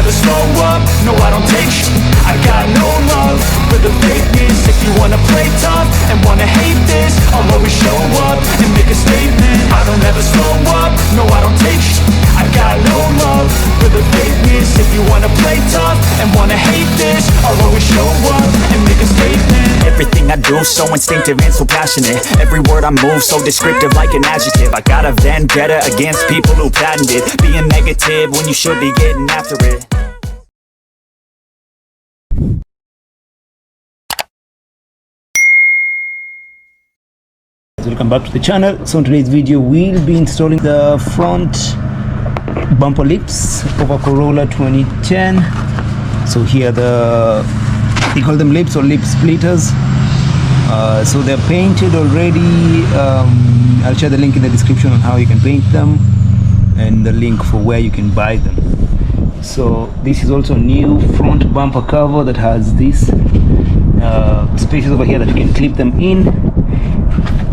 never slow up, no I don't take sh**. I got no love for the fakeness. If you wanna play tough and wanna hate this, I'll always show up and make a statement. I don't ever slow up, no I don't take sh**. I got no love for the fakeness. If you wanna play tough and wanna hate this, I'll always show up and make a statement. Everything I do so instinctive and so passionate. Every word I move so descriptive like an adjective. I got a vendetta against people who patented being negative when you should be getting after it. Welcome back to the channel. So in today's video we'll be installing the front bumper lips of a Corolla 2010. So here they call them lips or lip splitters. So they're painted already. I'll share the link in the description on how you can paint them and the link for where you can buy them. So this is also a new front bumper cover that has this spaces over here that you can clip them in.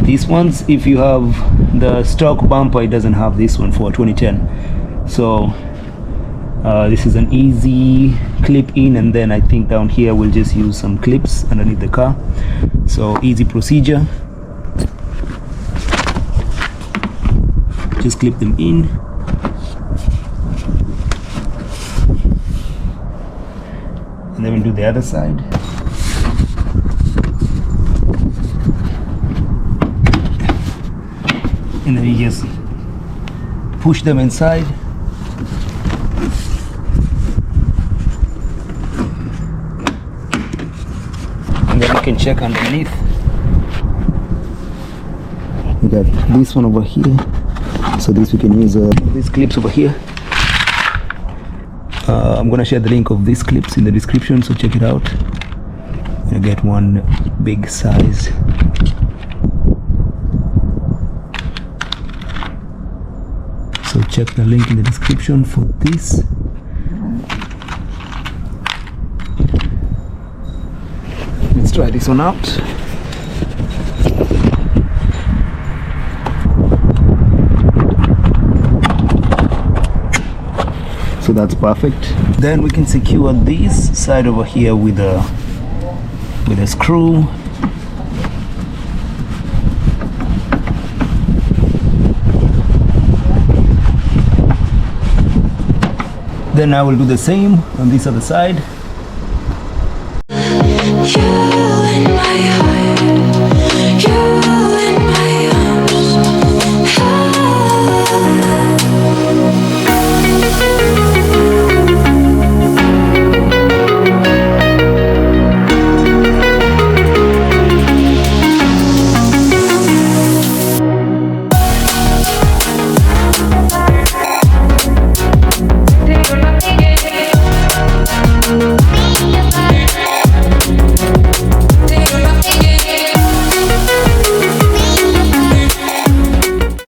These ones, if you have the stock bumper, it doesn't have this one for 2010. So this is an easy clip in, and then I think down here we'll just use some clips underneath the car. So easy procedure. Just clip them in. And then we'll do the other side. And then you just push them inside. And then you can check underneath. We got this one over here. So this we can use these clips over here. I'm gonna share the link of these clips in the description, so check it out. You get one big size. So check the link in the description for this. Let's try this one out. So that's perfect. Then we can secure this side over here with a screw. Then I will do the same on this other side.